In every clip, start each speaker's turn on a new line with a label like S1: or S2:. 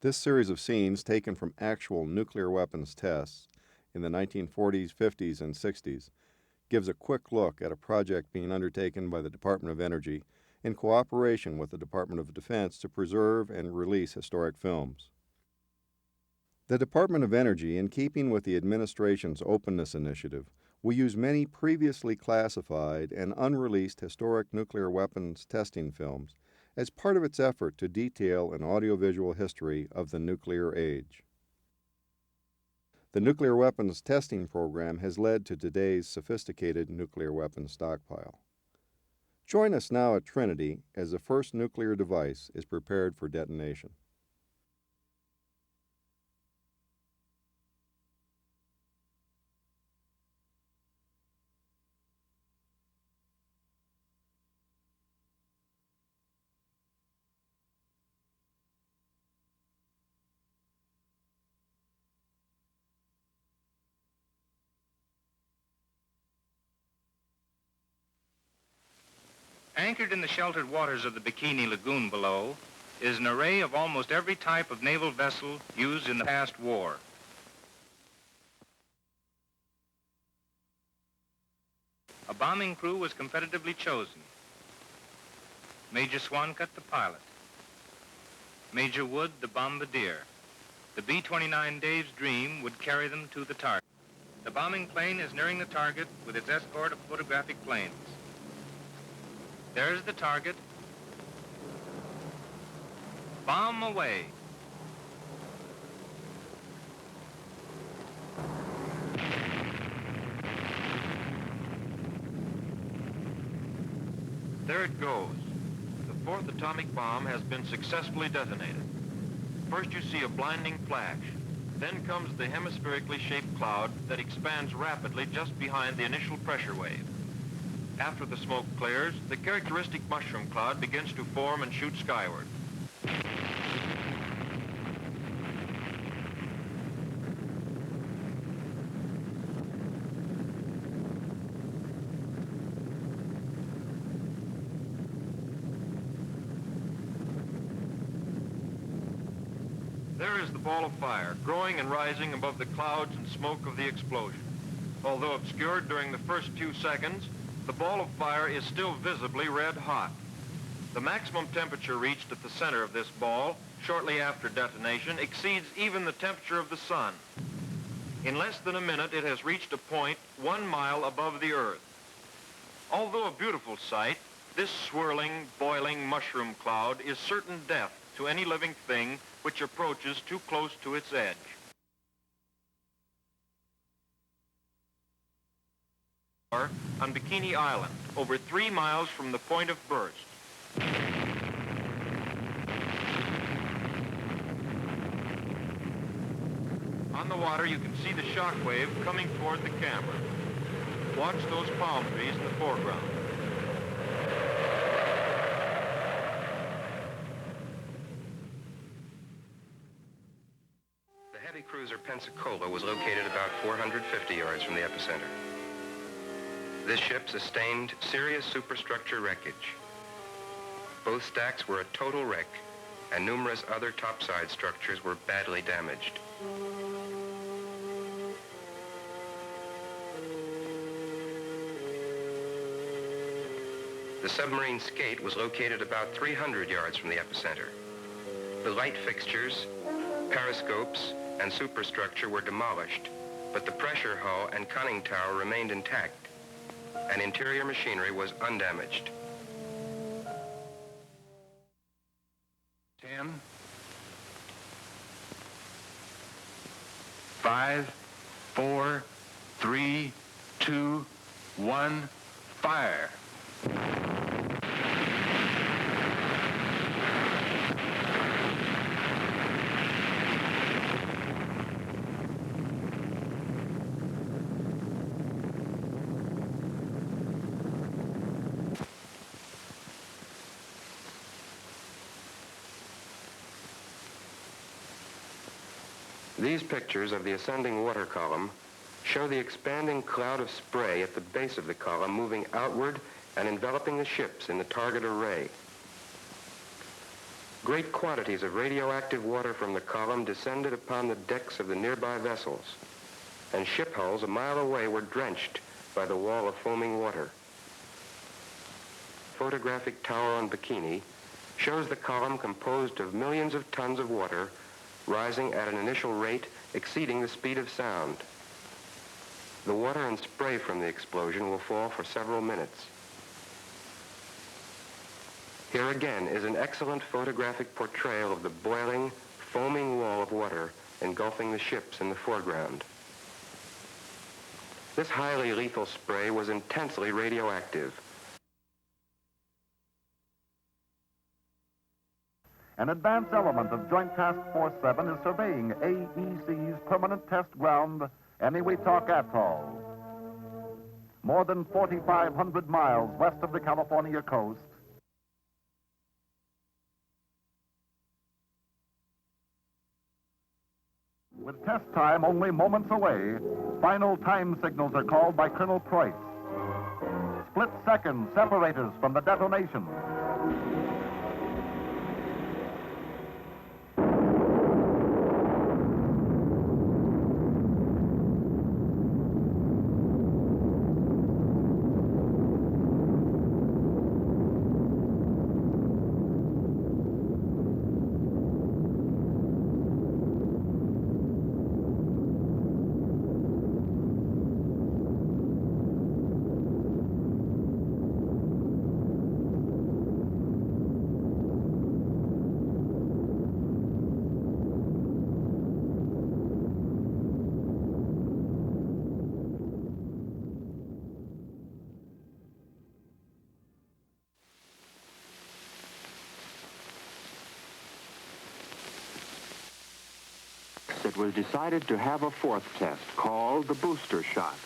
S1: This series of scenes, taken from actual nuclear weapons tests in the 1940s, 50s, and 60s, gives a quick look at a project being undertaken by the Department of Energy in cooperation with the Department of Defense to preserve and release historic films. The Department of Energy, in keeping with the administration's openness initiative, will use many previously classified and unreleased historic nuclear weapons testing films as part of its effort to detail an audiovisual history of the nuclear age. The nuclear weapons testing program has led to today's sophisticated nuclear weapons stockpile. Join us now at Trinity as the first nuclear device is prepared for detonation.
S2: Anchored in the sheltered waters of the Bikini Lagoon below is an array of almost every type of naval vessel used in the past war. A bombing crew was competitively chosen. Major Swancutt, the pilot. Major Wood, the bombardier. The B-29 Dave's Dream would carry them to the target. The bombing plane is nearing the target with its escort of photographic planes. There's the target. Bomb away.
S3: There it goes. The fourth atomic bomb has been successfully detonated. First you see a blinding flash. Then comes the hemispherically shaped cloud that expands rapidly just behind the initial pressure wave. After the smoke clears, the characteristic mushroom cloud begins to form and shoot skyward. There is the ball of fire, growing and rising above the clouds and smoke of the explosion. Although obscured during the first few seconds, the ball of fire is still visibly red hot. The maximum temperature reached at the center of this ball, shortly after detonation, exceeds even the temperature of the sun. In less than a minute, it has reached a point 1 mile above the Earth. Although a beautiful sight, this swirling, boiling mushroom cloud is certain death to any living thing which approaches too close to its edge. On Bikini Island, over 3 miles from the point of burst. On the water, you can see the shock wave coming toward the camera. Watch those palm trees in the foreground.
S4: The heavy cruiser Pensacola was located about 450 yards from the epicenter. This ship sustained serious superstructure wreckage. Both stacks were a total wreck, and numerous other topside structures were badly damaged. The submarine skate was located about 300 yards from the epicenter. The light fixtures, periscopes, and superstructure were demolished, but the pressure hull and conning tower remained intact, and interior machinery was undamaged.
S5: 10, 5, 4, 3, 2, 1, fire.
S4: These pictures of the ascending water column show the expanding cloud of spray at the base of the column moving outward and enveloping the ships in the target array. Great quantities of radioactive water from the column descended upon the decks of the nearby vessels, and ship hulls a mile away were drenched by the wall of foaming water. Photographic tower on Bikini shows the column composed of millions of tons of water rising at an initial rate exceeding the speed of sound. The water and spray from the explosion will fall for several minutes. Here again is an excellent photographic portrayal of the boiling, foaming wall of water engulfing the ships in the foreground. This highly lethal spray was intensely radioactive.
S6: An advanced element of Joint Task Force 7 is surveying AEC's permanent test ground, Eniwetok Atoll. More than 4,500 miles west of the California coast, with test time only moments away, final time signals are called by Colonel Preuss. Split seconds separate us from the detonation.
S7: It was decided to have a fourth test called the booster shot,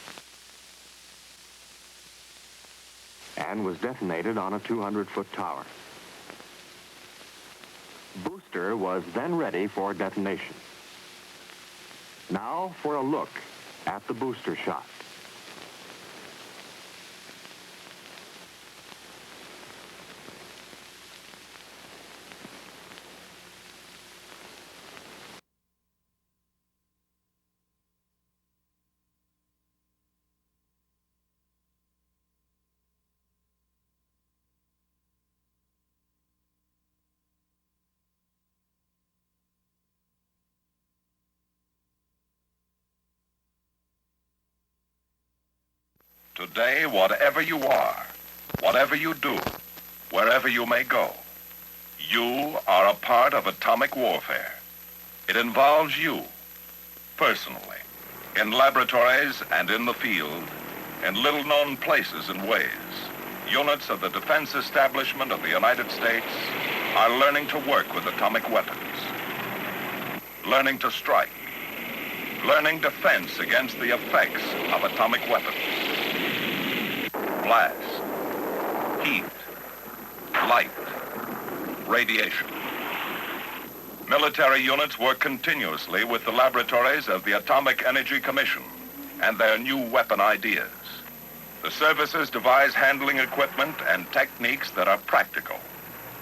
S7: and was detonated on a 200-foot tower. Booster was then ready for detonation. Now for a look at the booster shot.
S8: Today, whatever you are, whatever you do, wherever you may go, you are a part of atomic warfare. It involves you, personally, in laboratories and in the field, in little-known places and ways. Units of the defense establishment of the United States are learning to work with atomic weapons, learning to strike, learning defense against the effects of atomic weapons. Blast, heat, light, radiation. Military units work continuously with the laboratories of the Atomic Energy Commission and their new weapon ideas. The services devise handling equipment and techniques that are practical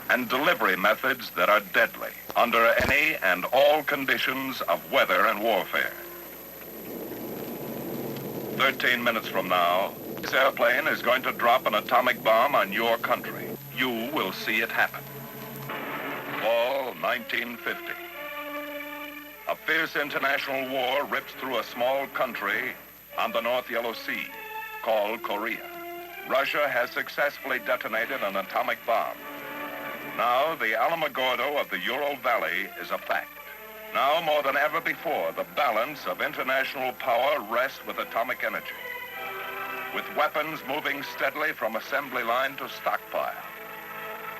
S8: and delivery methods that are deadly under any and all conditions of weather and warfare. 13 minutes from now, this airplane is going to drop an atomic bomb on your country. You will see it happen. Fall 1950. A fierce international war rips through a small country on the North Yellow Sea called Korea. Russia has successfully detonated an atomic bomb. Now the Alamogordo of the Ural Valley is a fact. Now more than ever before, the balance of international power rests with atomic energy, with weapons moving steadily from assembly line to stockpile,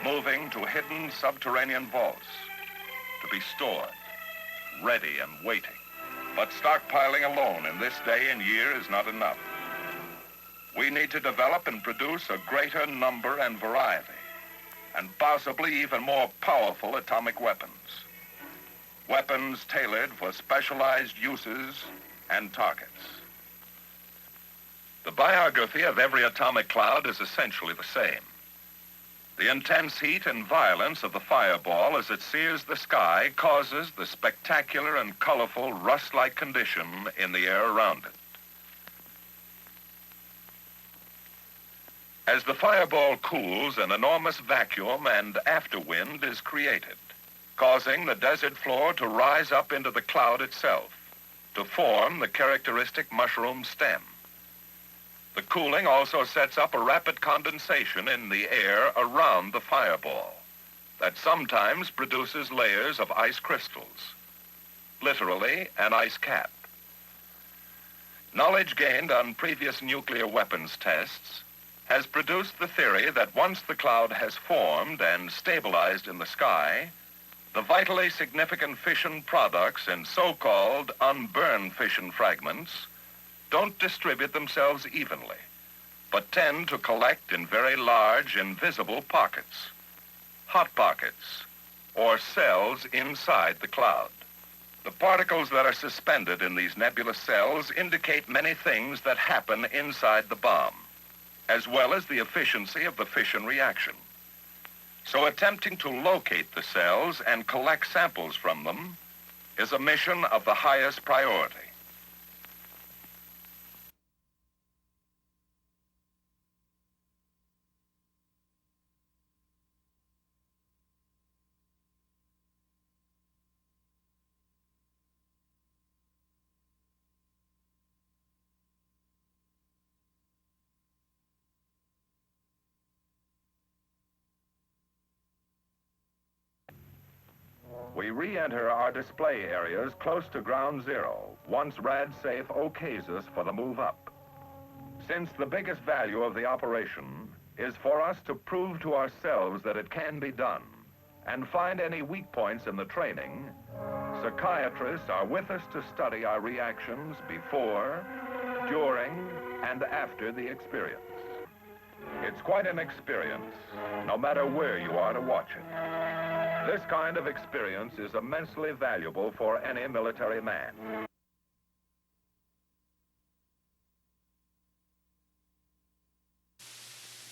S8: moving to hidden subterranean vaults, to be stored, ready and waiting. But stockpiling alone in this day and year is not enough. We need to develop and produce a greater number and variety, and possibly even more powerful atomic weapons. Weapons tailored for specialized uses and targets. The biography of every atomic cloud is essentially the same. The intense heat and violence of the fireball as it sears the sky causes the spectacular and colorful rust-like condition in the air around it. As the fireball cools, an enormous vacuum and afterwind is created, causing the desert floor to rise up into the cloud itself to form the characteristic mushroom stem. The cooling also sets up a rapid condensation in the air around the fireball that sometimes produces layers of ice crystals, literally an ice cap. Knowledge gained on previous nuclear weapons tests has produced the theory that once the cloud has formed and stabilized in the sky, the vitally significant fission products in so-called unburned fission fragments don't distribute themselves evenly, but tend to collect in very large, invisible pockets, hot pockets, or cells inside the cloud. The particles that are suspended in these nebulous cells indicate many things that happen inside the bomb, as well as the efficiency of the fission reaction. So attempting to locate the cells and collect samples from them is a mission of the highest priority. We re-enter our display areas close to ground zero, once RAD-safe okays us for the move up. Since the biggest value of the operation is for us to prove to ourselves that it can be done and find any weak points in the training, psychiatrists are with us to study our reactions before, during, and after the experience. It's quite an experience, no matter where you are to watch it. This kind of experience is immensely valuable for any military man.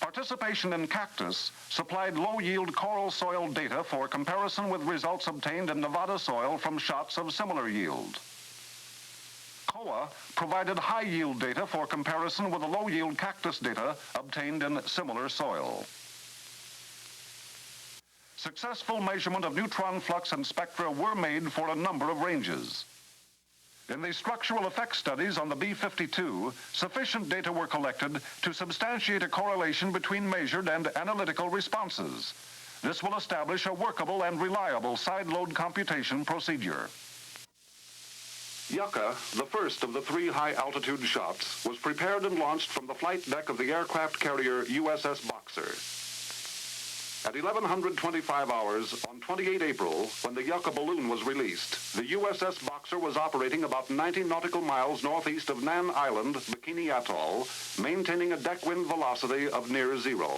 S9: Participation in Cactus supplied low-yield coral soil data for comparison with results obtained in Nevada soil from shots of similar yield. COA provided high-yield data for comparison with the low-yield cactus data obtained in similar soil. Successful measurement of neutron flux and spectra were made for a number of ranges. In the structural effects studies on the B-52, sufficient data were collected to substantiate a correlation between measured and analytical responses. This will establish a workable and reliable side-load computation procedure. Yucca, the first of the 3 high-altitude shots, was prepared and launched from the flight deck of the aircraft carrier USS Boxer. At 1125 hours on 28 April, when the Yucca balloon was released, the USS Boxer was operating about 90 nautical miles northeast of Nan Island, Bikini Atoll, maintaining a deck wind velocity of near zero.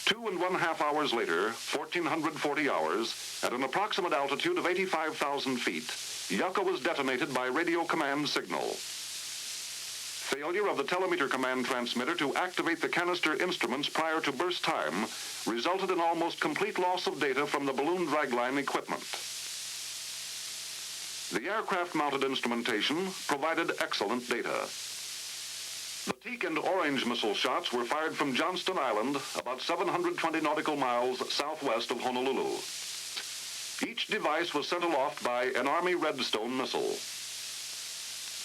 S9: 2.5 hours later, 1440 hours, at an approximate altitude of 85,000 feet, Yucca was detonated by radio command signal. Failure of the telemeter command transmitter to activate the canister instruments prior to burst time resulted in almost complete loss of data from the balloon dragline equipment. The aircraft-mounted instrumentation provided excellent data. The Teak and Orange missile shots were fired from Johnston Island, about 720 nautical miles southwest of Honolulu. Each device was sent aloft by an Army Redstone missile.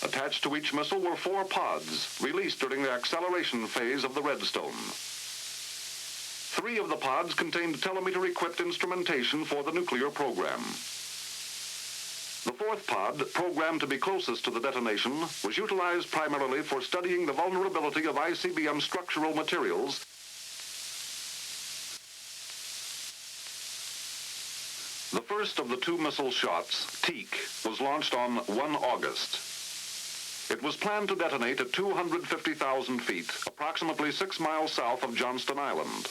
S9: Attached to each missile were 4 pods, released during the acceleration phase of the Redstone. 3 of the pods contained telemeter-equipped instrumentation for the nuclear program. The 4th pod, programmed to be closest to the detonation, was utilized primarily for studying the vulnerability of ICBM structural materials. The first of the 2 missile shots, Teak, was launched on 1 August. It was planned to detonate at 250,000 feet, approximately 6 miles south of Johnston Island.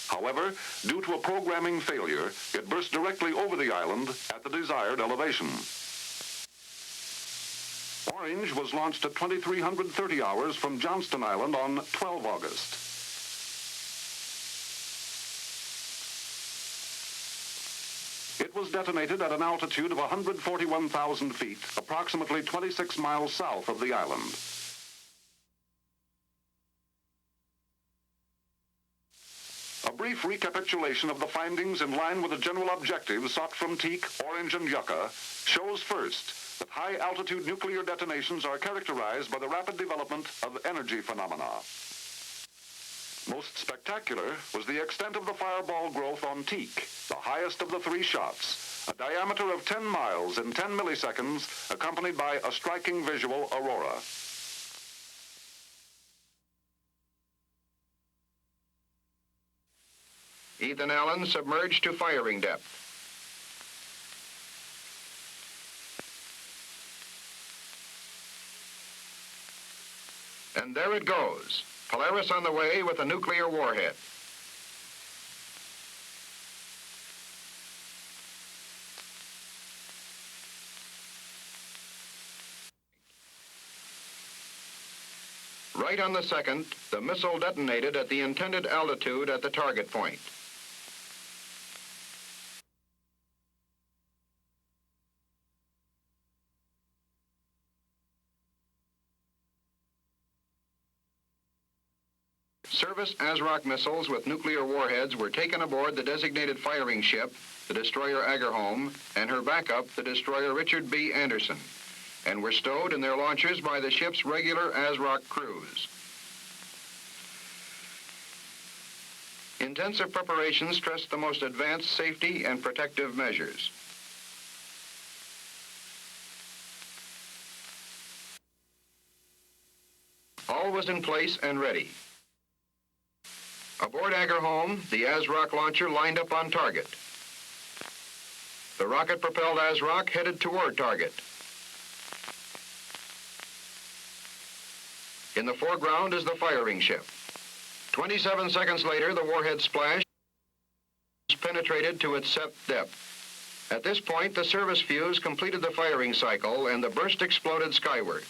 S9: However, due to a programming failure, it burst directly over the island at the desired elevation. Orange was launched at 2330 hours from Johnston Island on 12 August. was detonated at an altitude of 141,000 feet, approximately 26 miles south of the island. A brief recapitulation of the findings in line with the general objectives sought from Teak, Orange, and Yucca shows first that high-altitude nuclear detonations are characterized by the rapid development of energy phenomena. Most spectacular was the extent of the fireball growth on Teak, the highest of the three shots, a diameter of 10 miles in 10 milliseconds, accompanied by a striking visual aurora.
S4: Ethan Allen submerged to firing depth. And there it goes. Polaris on the way with a nuclear warhead. Right on the second, the missile detonated at the intended altitude at the target point. Service ASROC missiles with nuclear warheads were taken aboard the designated firing ship, the destroyer Agerholm, and her backup, the destroyer Richard B. Anderson, and were stowed in their launchers by the ship's regular ASROC crews. Intensive preparations stressed the most advanced safety and protective measures. All was in place and ready. Aboard Agerholm, the ASROC launcher lined up on target. The rocket-propelled ASROC headed toward target. In the foreground is the firing ship. 27 seconds later, the warhead splash penetrated to its set depth. At this point, the service fuse completed the firing cycle and the burst exploded skyward.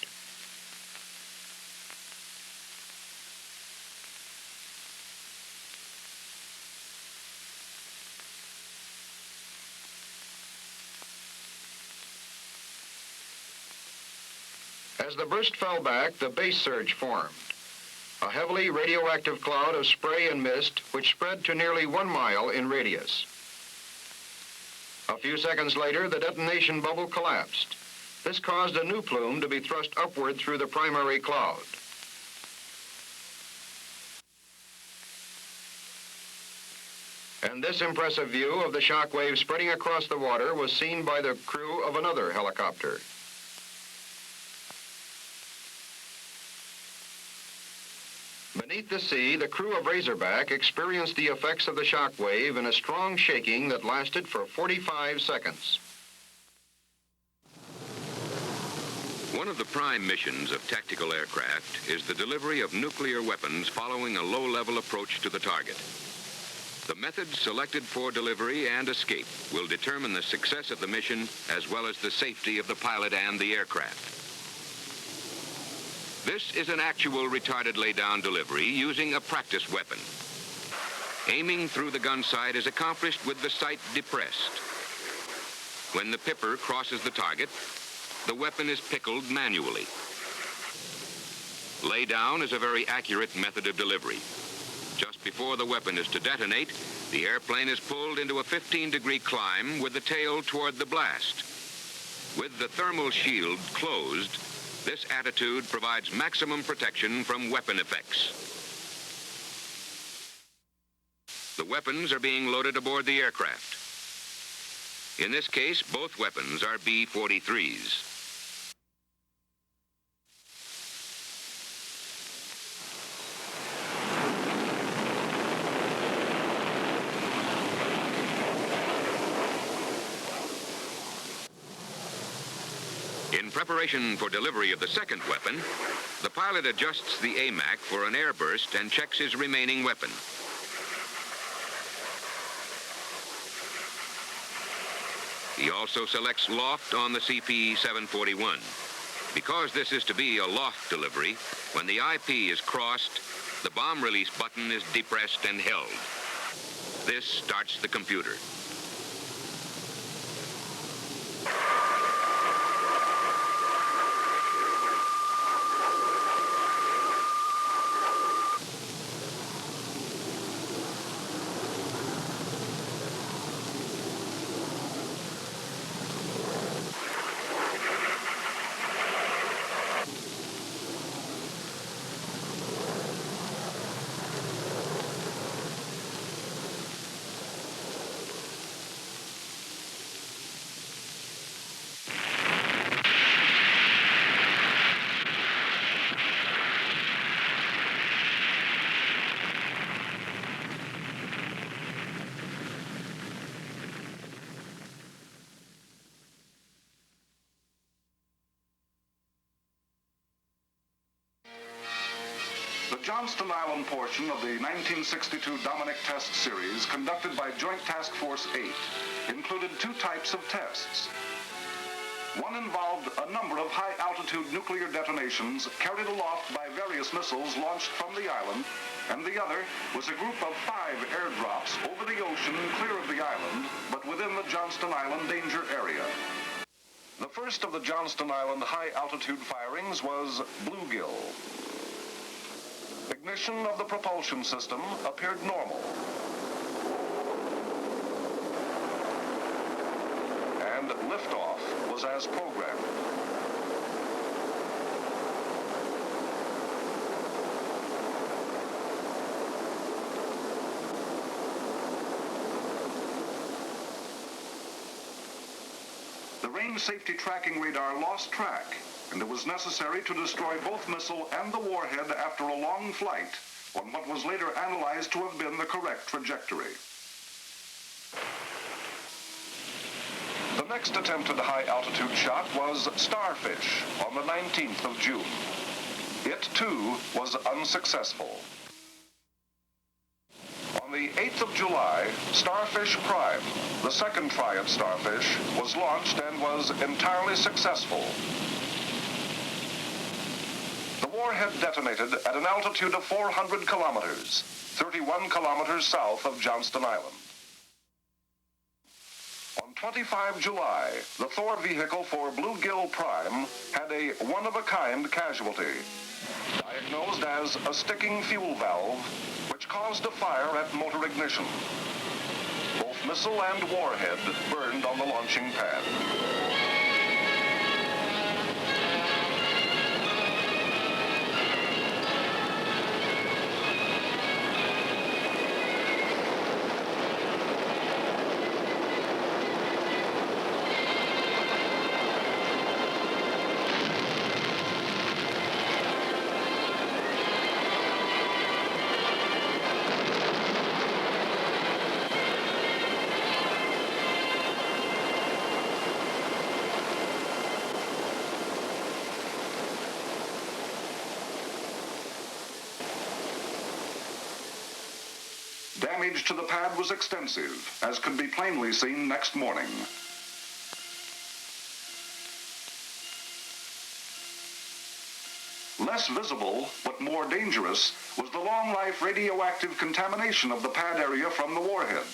S4: As the burst fell back, the base surge formed. A heavily radioactive cloud of spray and mist which spread to nearly 1 mile in radius. A few seconds later, the detonation bubble collapsed. This caused a new plume to be thrust upward through the primary cloud. And this impressive view of the shock wave spreading across the water was seen by the crew of another helicopter. Beneath the sea, the crew of Razorback experienced the effects of the shock wave in a strong shaking that lasted for 45 seconds.
S10: One of the prime missions of tactical aircraft is the delivery of nuclear weapons following a low-level approach to the target. The methods selected for delivery and escape will determine the success of the mission as well as the safety of the pilot and the aircraft. This is an actual retarded laydown delivery using a practice weapon. Aiming through the gun sight is accomplished with the sight depressed. When the pipper crosses the target, the weapon is pickled manually. Laydown is a very accurate method of delivery. Just before the weapon is to detonate, the airplane is pulled into a 15-degree climb with the tail toward the blast. With the thermal shield closed, this attitude provides maximum protection from weapon effects. The weapons are being loaded aboard the aircraft. In this case, both weapons are B-43s. In preparation for delivery of the second weapon, the pilot adjusts the AMAC for an airburst and checks his remaining weapon. He also selects loft on the CP-741. Because this is to be a loft delivery, when the IP is crossed, the bomb release button is depressed and held. This starts the computer.
S9: Johnston Island portion of the 1962 Dominic test series conducted by Joint Task Force 8 included two types of tests. One involved a number of high-altitude nuclear detonations carried aloft by various missiles launched from the island, and the other was a group of 5 airdrops over the ocean clear of the island, but within the Johnston Island danger area. The first of the Johnston Island high-altitude firings was bluegill. Ignition of the propulsion system appeared normal. And liftoff was as programmed. The range safety tracking radar lost track, and it was necessary to destroy both missile and the warhead after a long flight on what was later analyzed to have been the correct trajectory. The next attempted high-altitude shot was Starfish on the 19th of June. It, too, was unsuccessful. On the 8th of July, Starfish Prime, the second try at Starfish, was launched and was entirely successful. The warhead detonated at an altitude of 400 kilometers, 31 kilometers south of Johnston Island. On 25 July, the Thor vehicle for Bluegill Prime had a one-of-a-kind casualty, diagnosed as a sticking fuel valve, which caused a fire at motor ignition. Both missile and warhead burned on the launching pad. Damage to the pad was extensive, as could be plainly seen next morning. Less visible, but more dangerous, was the long-life radioactive contamination of the pad area from the warhead.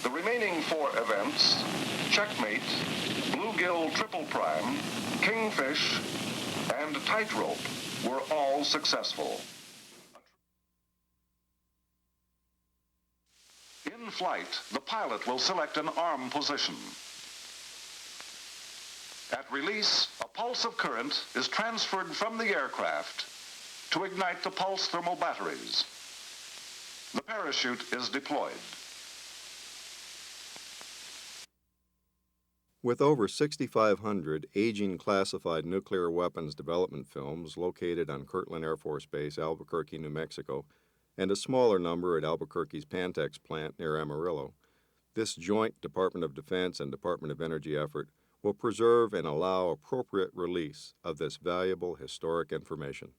S9: The remaining 4 events, Checkmate, Bluegill Triple Prime, Kingfish, and Tightrope, were all successful. In flight, the pilot will select an arm position. At release, a pulse of current is transferred from the aircraft to ignite the pulse thermal batteries. The parachute is deployed.
S1: With over 6,500 aging classified nuclear weapons development films located on Kirtland Air Force Base, Albuquerque, New Mexico, and a smaller number at Albuquerque's Pantex plant near Amarillo, this joint Department of Defense and Department of Energy effort will preserve and allow appropriate release of this valuable historic information.